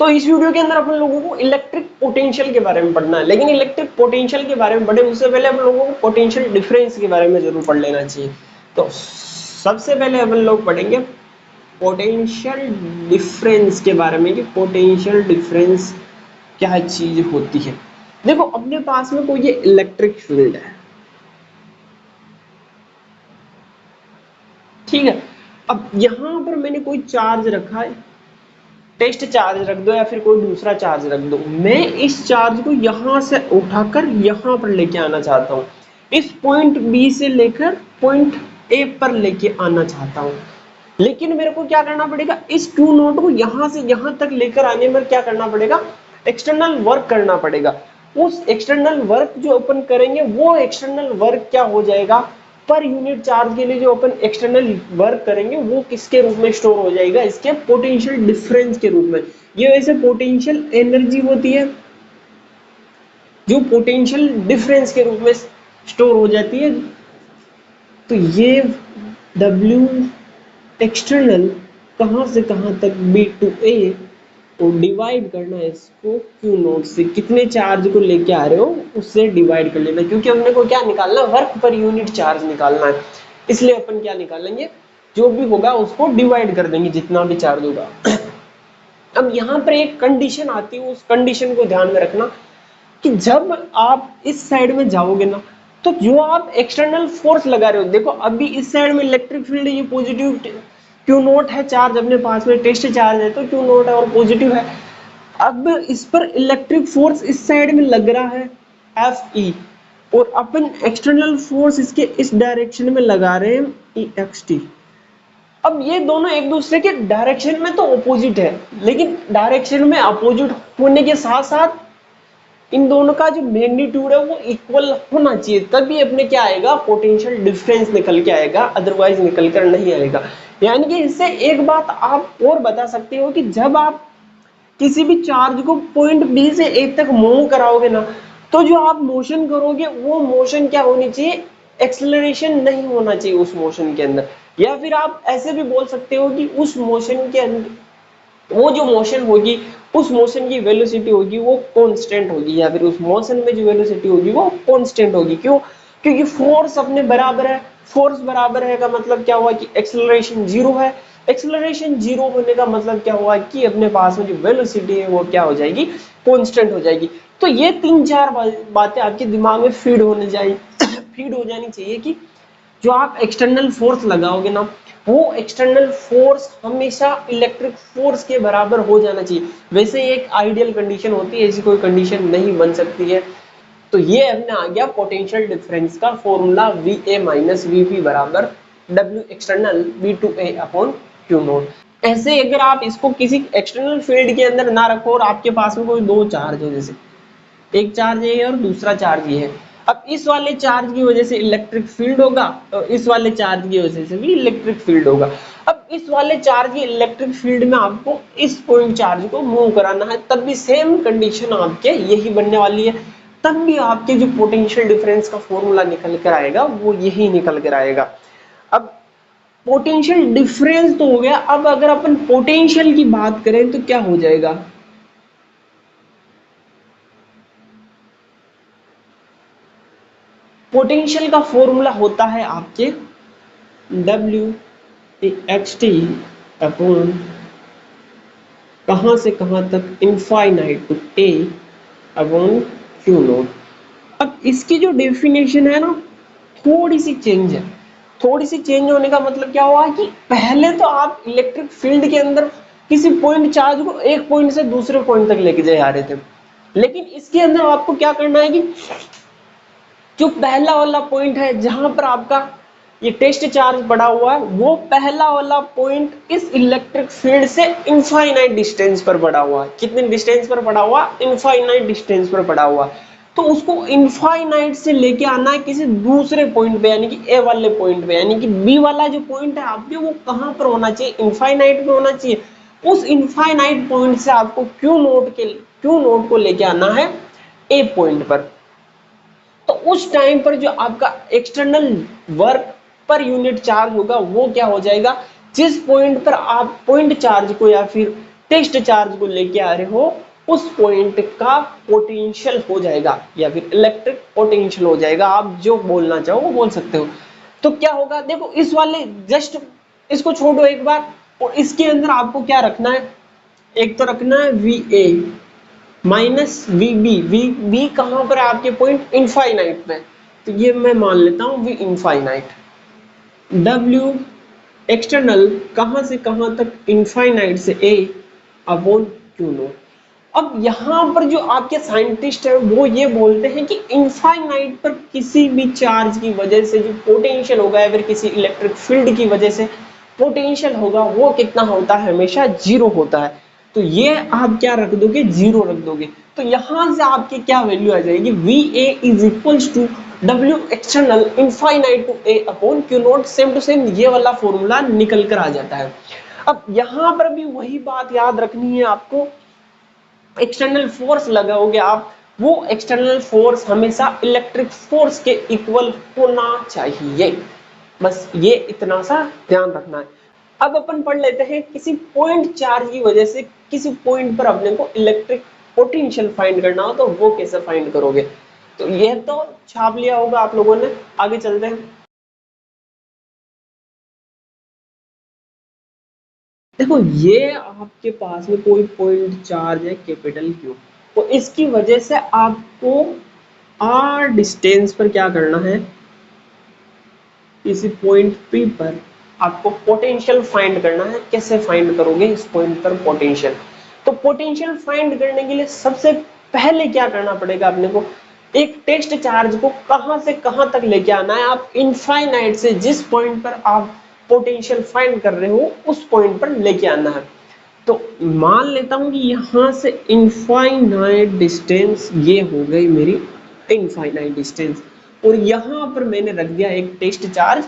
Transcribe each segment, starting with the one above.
तो इस वीडियो के अंदर अपन लोगों को इलेक्ट्रिक पोटेंशियल के बारे में पढ़ना है, लेकिन इलेक्ट्रिक पोटेंशियल के बारे में पढ़े उससे पहले अपन लोगों को पोटेंशियल डिफरेंस के बारे में जरूर पढ़ लेना चाहिए। तो सबसे पहले अपन लोग पढ़ेंगे पोटेंशियल डिफरेंस के बारे में कि पोटेंशियल डिफरेंस क्या चीज होती है। देखो अपने पास में कोई ये इलेक्ट्रिक फील्ड है, ठीक है। अब यहां पर मैंने कोई चार्ज रखा है, टेस्ट चार्ज रख दो या फिर कोई दूसरा चार्ज रख दो, मैं इस चार्ज को यहां से उठाकर यहां पर लेके आना चाहता हूं, इस पॉइंट बी से लेकर पॉइंट ए पर लेके आना चाहता हूं। लेकिन मेरे को क्या करना पड़ेगा, इस Q नोट को यहां से यहां तक लेकर आने में क्या करना पड़ेगा, एक्सटर्नल वर्क करना पड़ेगा। उस एक्सटर्नल वर्क जो अपन करेंगे वो एक्सटर्नल वर्क क्या हो जाएगा, पर यूनिट चार्ज के लिए जो अपन एक्सटर्नल वर्क करेंगे वो किसके रूप में स्टोर हो जाएगा, इसके पोटेंशियल डिफरेंस के रूप में। ये वैसे पोटेंशियल एनर्जी होती है जो पोटेंशियल डिफरेंस के रूप में स्टोर हो जाती है। तो ये W एक्सटर्नल कहां से कहां तक B टू A तो डिवाइड करना है इसको Q नोट से, कितने चार्ज को लेके आ रहे हो उससे डिवाइड कर लेना, क्योंकि हमने को क्या निकालना, वर्क पर यूनिट चार्ज निकालना है। इसलिए अपन क्या निकालेंगे, जो भी होगा उसको डिवाइड कर देंगे जितना भी चार्ज होगा। अब यहाँ पर एक कंडीशन आती है, उस कंडीशन को ध्यान में रखना कि जब आप इस साइड में जाओगे ना, तो जो आप एक्सटर्नल फोर्स लगा रहे हो, देखो अभी इस साइड में इलेक्ट्रिक फील्ड ये पॉजिटिव Q नोट है, चार्ज अपने पास में टेस्ट चार्ज है तो Q नोट है और पॉजिटिव है। अब इस पर इलेक्ट्रिक फोर्स इस साइड में लग रहा है Fe, और अपन एक्सटर्नल फोर्स इसके इस डायरेक्शन में लगा रहे हैं Ext। अब ये दोनों एक दूसरे के डायरेक्शन में तो अपोजिट है, लेकिन डायरेक्शन में अपोजिट होने के साथ साथ इन दोनों का जो मैग्नीट्यूड है वो इक्वल होना चाहिए, तभी अपने क्या आएगा, पोटेंशियल डिफरेंस निकल के आएगा, अदरवाइज निकल कर नहीं आएगा। यानी कि इससे एक बात आप और बता सकते हो कि जब आप किसी भी चार्ज को पॉइंट बी से ए तक मूव कराओगे ना, तो जो आप मोशन करोगे वो मोशन क्या होनी चाहिए, एक्सेलरेशन नहीं होना चाहिए उस मोशन के अंदर। या फिर आप ऐसे भी बोल सकते हो कि उस मोशन के अंदर वो जो मोशन होगी उस मोशन की वेलोसिटी होगी वो कांस्टेंट होगी, या फिर उस मोशन में जो वेलोसिटी होगी वो कांस्टेंट होगी। क्यों, क्योंकि फोर्स अपने बराबर है, फोर्स बराबर है का मतलब क्या हुआ कि एक्सेलरेशन जीरो है, एक्सेलरेशन जीरो होने का मतलब क्या हुआ कि अपने पास में जो वेलोसिटी है वो क्या हो जाएगी, कांस्टेंट हो जाएगी। तो ये तीन चार बातें आपके दिमाग में फीड होने फीड हो जानी चाहिए कि जो आप एक्सटर्नल फोर्स लगाओगे ना, वो एक्सटर्नल फोर्स हमेशा इलेक्ट्रिक फोर्स के बराबर हो जाना चाहिए। वैसे एक आइडियल कंडीशन होती है, ऐसी कोई कंडीशन नहीं बन सकती है। तो ये हमने आ गया पोटेंशियल डिफरेंस का फॉर्मूला, VA माइनस VP बराबर W external B to A upon Q naught. ऐसे अगर आप इसको किसी एक्सटर्नल फील्ड के अंदर ना रखो और आपके पास में कोई दो चार्ज हो, जैसे एक चार्ज ये है और दूसरा चार्ज ये है, अब इस वाले चार्ज की वजह से इलेक्ट्रिक फील्ड होगा और इस वाले चार्ज की वजह से भी इलेक्ट्रिक फील्ड होगा। अब इस वाले चार्ज की इलेक्ट्रिक फील्ड में आपको इस पॉइंट चार्ज को मूव कराना है, तब भी सेम कंडीशन आपके यही बनने वाली है, तब भी आपके जो पोटेंशियल डिफरेंस का फॉर्मूला निकल कर आएगा वो यही निकल कर आएगा। अब पोटेंशियल डिफरेंस तो हो गया, अब अगर अपन पोटेंशियल की बात करें तो क्या हो जाएगा, पोटेंशियल का फॉर्मूला होता है आपके W xt अपॉन कहां से कहां तक, infinite to A upon Q naught. अब इसकी जो डेफिनेशन है ना थोड़ी सी चेंज है, थोड़ी सी चेंज होने का मतलब क्या हुआ कि पहले तो आप इलेक्ट्रिक फील्ड के अंदर किसी पॉइंट चार्ज को एक पॉइंट से दूसरे पॉइंट तक लेके जा रहे थे, लेकिन इसके अंदर आपको क्या करना है कि जो पहला वाला पॉइंट है जहां पर आपका ये टेस्ट चार्ज पड़ा हुआ है, वो पहला वाला पॉइंट इस इलेक्ट्रिक फील्ड से इनफाइनाइट डिस्टेंस पर पड़ा हुआ है। कितने डिस्टेंस पर पड़ा हुआ, इनफाइनाइट डिस्टेंस पर पड़ा हुआ है। तो उसको इनफाइनाइट से लेके आना है किसी दूसरे पॉइंट पे, यानी कि ए वाले पॉइंट पे, यानी कि बी वाला जो पॉइंट है आपके वो कहां पर होना चाहिए, इनफाइनाइट पे होना चाहिए। उस इनफाइनाइट पॉइंट से आपको क्यू नोट को लेके आना है ए पॉइंट पर। तो उस टाइम पर जो आपका external work per unit charge होगा वो क्या हो जाएगा, जिस पॉइंट पर आप पॉइंट चार्ज को या फिर टेस्ट चार्ज को लेके आ रहे हो उस पॉइंट का पोटेंशियल हो जाएगा या फिर इलेक्ट्रिक पोटेंशियल हो जाएगा, आप जो बोलना चाहो वो बोल सकते हो। तो क्या होगा देखो, इस वाले जस्ट इसको छोड़ो एक बार, और इसके अंदर आपको क्या रखना है, एक तो रखना है V A minus V B. V B कहां पर है आपके पॉइंट इनफाइनाइट में, तो ये मैं मान लेता हूं वी इनफाइनाइट। डब्ल्यू एक्सटर्नल कहां से कहां तक, इनफाइनाइट से ए अपॉन क्यू नॉट। अब यहां पर जो आपके साइंटिस्ट है वो ये बोलते हैं कि इनफाइनाइट पर किसी भी चार्ज की वजह से जो पोटेंशियल होगा या फिर किसी इलेक्ट्रिक फील्ड की वजह से पोटेंशियल होगा वो कितना होता है, हमेशा जीरो होता है। तो ये आप क्या रख दोगे, जीरो रख दोगे। तो यहां से आपकी क्या वैल्यू आ जाएगी, V A is equals to W external infinite to A upon Q naught. Same to same ये वाला फॉर्मूला निकल कर आ जाता है। अब यहां पर भी वही बात याद रखनी है आपको, एक्सटर्नल फोर्स लगाओगे आप, वो एक्सटर्नल फोर्स हमेशा इलेक्ट्रिक फोर्स के इक्वल होना चाहिए, बस ये इतना सा ध्यान रखना है। अब अपन पढ़ लेते हैं किसी पॉइंट चार्ज की वजह से किसी पॉइंट पर अपने को इलेक्ट्रिक पोटेंशियल फाइंड करना हो तो वो कैसे फाइंड करोगे। तो ये तो छाप लिया होगा आप लोगों ने, आगे चलते हैं। देखो ये आपके पास में कोई पॉइंट चार्ज है कैपिटल क्यू, तो इसकी वजह से आपको आर डिस्टेंस पर क्या करना है, किसी पॉइंट पी पर आपको पोटेंशियल फाइंड करना है। कैसे फाइंड करोगे इस पॉइंट पर पोटेंशियल, तो पोटेंशियल फाइंड करने के लिए सबसे पहले क्या करना पड़ेगा अपने को, एक टेस्ट चार्ज को कहां से कहां तक लेके आना है, आप इनफाइनाइट से जिस पॉइंट पर आप पोटेंशियल फाइंड कर रहे हो उस पॉइंट पर लेके आना है। तो मान लेता हूं कि यहां से इनफाइनाइट डिस्टेंस ये हो गई मेरी इनफाइनाइट डिस्टेंस, और यहां पर मैंने रख दिया एक टेस्ट चार्ज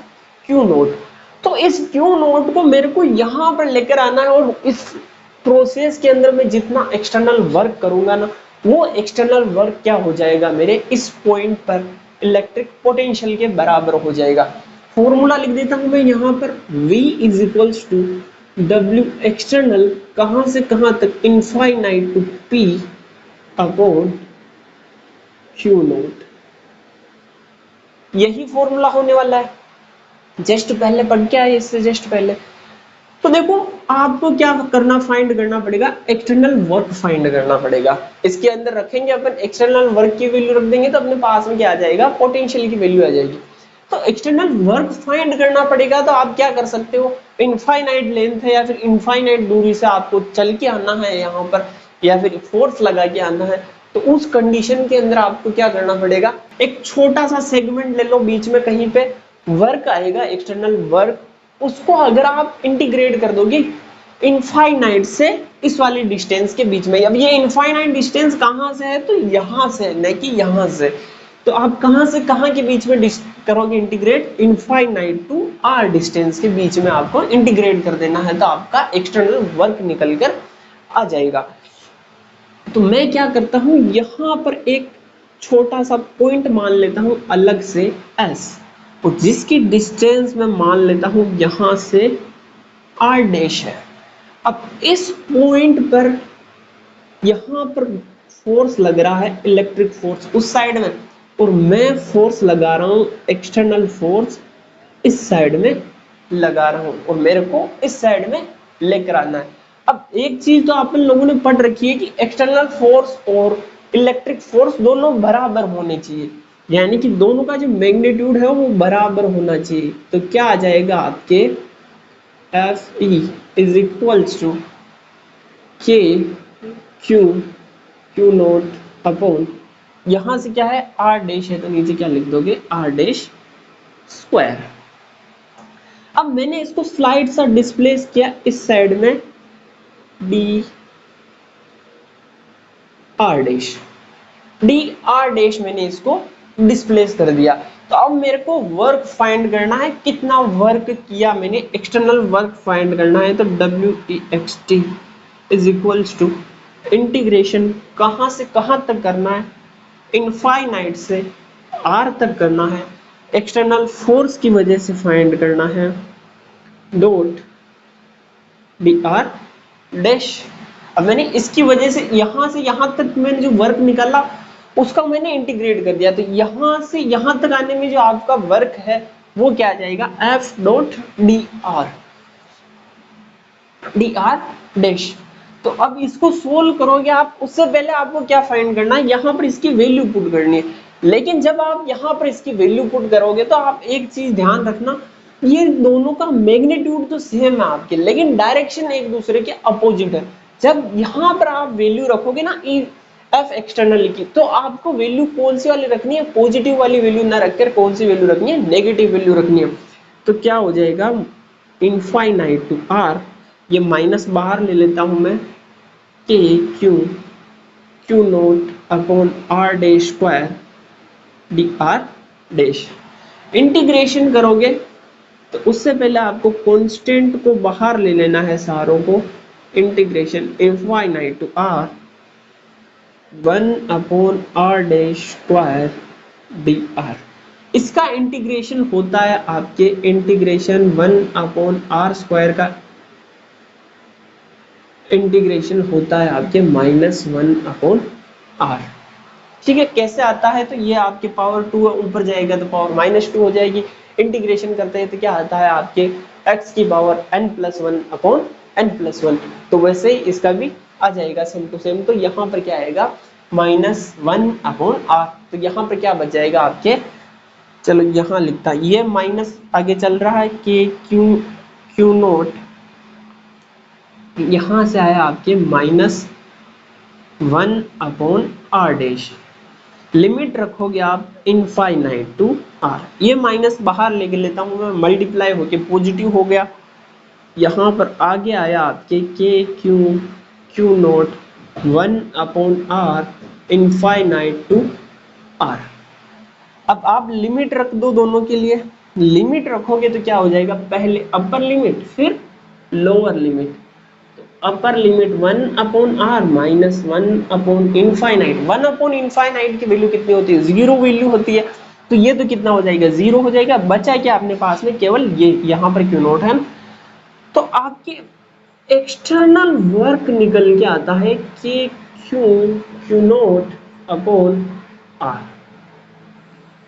क्यू नोट। तो इस क्यू नोट को मेरे को यहां पर लेकर आना है, और इस प्रोसेस के अंदर मैं जितना एक्सटर्नल वर्क करूंगा ना, वो एक्सटर्नल वर्क क्या हो जाएगा, मेरे इस पॉइंट पर इलेक्ट्रिक पोटेंशियल के बराबर हो जाएगा। फॉर्मूला लिख देता हूं मैं यहां पर, V is equals to W external कहां से कहां तक, infinite to P upon Q naught. यही फॉर्मूला होने वाला है, जस्ट पहले पढ़ के आए इससे जस्ट पहले। तो देखो आपको क्या करना, फाइंड करना पड़ेगा, एक्सटर्नल वर्क फाइंड करना पड़ेगा। इसके अंदर रखेंगे अपन एक्सटर्नल वर्क की वैल्यू रख देंगे तो अपने पास में क्या आ जाएगा, पोटेंशियल की वैल्यू आ जाएगी। तो एक्सटर्नल वर्क फाइंड करना पड़ेगा, तो आप क्या कर सकते हो, इनफाइनाइट लेंथ है या फिर इनफाइनाइट दूरी से आपको चल के आना है यहाँ पर, या फिर फोर्स लगा के आना है, तो उस कंडीशन के अंदर आपको क्या करना पड़ेगा, एक छोटा सा सेगमेंट ले लो, बीच में कहीं पे वर्क आएगा एक्सटर्नल वर्क, उसको अगर आप इंटीग्रेट कर दोगे इनफाइनाइट से इस वाली डिस्टेंस के बीच में। अब ये इनफाइनाइट डिस्टेंस कहां से है, तो यहां से, नहीं कि यहां से। तो आप कहां से कहां के बीच में करोगे integrate, infinite to R distance के बीच में आपको इंटीग्रेट कर देना है, तो आपका एक्सटर्नल वर्क निकल कर आ जाएगा। तो मैं क्या करता हूं, यहां पर एक छोटा सा पॉइंट मान लेता हूं अलग से S, और जिसकी डिस्टेंस मैं मान लेता हूं यहां से R डैश है। अब इस पॉइंट पर यहां पर फोर्स लग रहा है, इलेक्ट्रिक फोर्स उस साइड में, और मैं फोर्स लगा रहा हूं एक्सटर्नल फोर्स इस साइड में लगा रहा हूं, और मेरे को इस साइड में लेकर आना है। अब एक चीज तो आप लोगों ने पढ़ रखी है कि एक्सटर्नल फोर्स और इलेक्ट्रिक फोर्स दोनों बराबर होने चाहिए, यानी कि दोनों का जो मैग्नीट्यूड है वो बराबर होना चाहिए। तो क्या आ जाएगा आपके, F E is equals to K Q naught upon, यहां से क्या है आर डैश है, तो नीचे क्या लिख दोगे, आर डैश स्क्वायर। अब मैंने इसको स्लाइड सा डिस्प्लेस किया इस साइड में, D R dash, D R dash मैंने इसको डिस्प्लेस कर दिया। तो अब मेरे को वर्क फाइंड करना है, कितना वर्क किया मैंने, एक्सटर्नल वर्क फाइंड करना है। तो W E X T is equals to integration कहां से कहां तक करना है, इनफाइनाइट से आर तक करना है, एक्सटर्नल फोर्स की वजह से फाइंड करना है, डॉट डी आर डैश अब मैंने इसकी वजह से यहाँ तक मैंने जो वर्क निकाला उसका मैंने इंटीग्रेट कर दिया, तो यहाँ से यहाँ तक आने में जो आपका वर्क है वो क्या आ जाएगा, F dot D R dash. तो अब इसको सोल्व करोगे आप, उससे पहले आपको क्या फाइंड करना है, यहाँ पर इसकी वैल्यू पुट करनी है। लेकिन जब आप यहाँ पर इसकी वैल्यू पुट करोगे तो आप एक चीज ध्यान रखना, ये दोनों का मैग्नीट्यूड तो सेम है आपके, लेकिन डायरेक्शन एक दूसरे के अपोजिट है। जब यहाँ पर आप वैल्यू रखोगे ना एफ एक्सटर्नल की, तो आपको वैल्यू कौन सी वाली रखनी है, पॉजिटिव वाली वैल्यू ना रखकर कौन सी वैल्यू रखनी है, नेगेटिव वैल्यू रखनी है। तो क्या हो जाएगा, इनफाइनाइट टू आर, ये माइनस बाहर ले लेता हूं मैं, K Q naught upon R dash square D R dash. Integration करोगे तो उससे पहले आपको कांस्टेंट को बाहर ले लेना है सारों को, integration infinite to R 1 upon R dash square D R. इसका इंटीग्रेशन होता है आपके इंटीग्रेशन 1 अपॉन आर स्क्वायर का इंटीग्रेशन होता है आपके -1 अपॉन आर। ठीक है, कैसे आता है, तो ये आपके पावर 2 ऊपर जाएगा तो पावर -2 हो जाएगी। इंटीग्रेशन करते हैं तो क्या आता है आपके x की पावर n+1 अपॉन n+1, तो वैसे ही इसका भी आ जाएगा सेम टू सेम। तो यहाँ पर क्या आएगा, -1 अपॉन आर। तो यहाँ पर क्या बच जाएगा आपके, चलो यहाँ लिखता, ये माइनस आगे चल रहा है के क्यू नोट, यहाँ से आया आपके -1 अपॉन आर डैश। लिमिट रखोगे आप इनफाइनाइट टू आर, ये माइनस बाहर लेके लेता हूँ मैं, मल्टीप्लाई होके पॉजिटिव हो गया। यहाँ पर आगे आया आपके K Q naught 1 upon R infinite to R. अब आप लिमिट रख दो दोनों के लिए, लिमिट रखोगे तो क्या हो जाएगा, पहले अपर लिमिट फिर lower limit. Upper limit 1 upon R -1 upon infinite. 1 upon infinite की वैल्यू कितनी होती है, 0 वैल्यू होती है, तो ये तो कितना हो जाएगा, 0 हो जाएगा। बचा क्या अपने पास में, केवल ये यहाँ पर क्यू नोट है। तो आपके एक्सटर्नल वर्क निकल के आता है कि क्यू नोट अपॉन आर।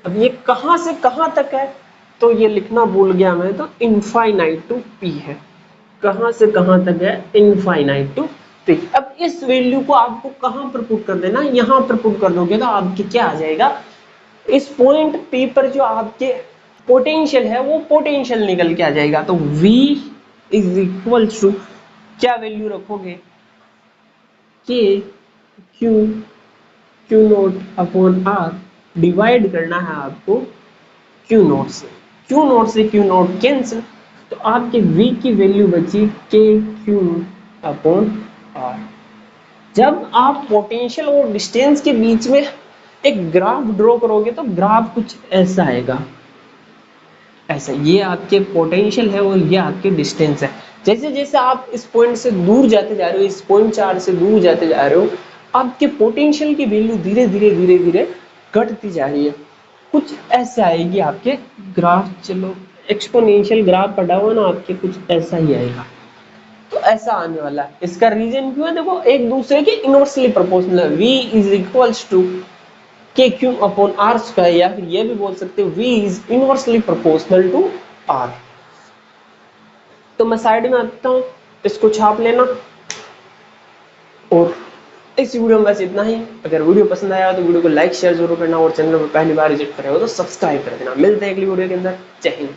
अब ये कहां से कहां तक है, तो ये लिखना भूल गया मैं, तो इनफाइनाइट टू पी है। कहां से कहां तक है, इनफाइनाइट टू पी। अब इस वैल्यू को आपको कहां पर पुट कर देना, यहां पर पुट कर दोगे तो आपके क्या आ जाएगा, इस पॉइंट पी पर जो आपके पोटेंशियल है वो पोटेंशियल निकल के आ जाएगा। तो V इज इक्वल टू क्या वैल्यू रखोगे, K Q naught upon R, divide करना है आपको क्यू नोट से, क्यू नोट कैंसिल, तो आपके V की वैल्यू बची के क्यू अपॉन आर। जब आप पोटेंशियल और डिस्टेंस के बीच में एक ग्राफ ड्रॉ करोगे तो ग्राफ कुछ ऐसा आएगा, ऐसा, ये आपके पोटेंशियल है और ये आपके डिस्टेंस है। जैसे जैसे आप इस पॉइंट से दूर जाते जा रहे हो, इस पॉइंट चार्ज से दूर जाते जा रहे हो, आपके पोटेंशियल की वैल्यू धीरे धीरे घटती जा रही है, कुछ ऐसे आएगी आपके ग्राफ। चलो एक्सपोनेंशियल ग्राफ पढ़ा हुआ ना आपके, कुछ ऐसा ही आएगा। तो ऐसा आने वाला है, इसका रीजन क्यों है, देखो एक दूसरे के इनवर्सली प्रोपोर्शनल है। V is equals to K Q upon R square, या फिर ये भी बोल सकते हो V is inversely proportional to R। तो मैं साइड में आता हूँ, इसको छाप लेना। और इस वीडियो में बस इतना ही। अगर वीडियो पसंद आया तो वीडियो को लाइक शेयर जरूर करना, और चैनल पर पहली बार विजिट कर रहे हो तो सब्सक्राइब कर देना। मिलते हैं अगली वीडियो के अंदर। जय हिंद।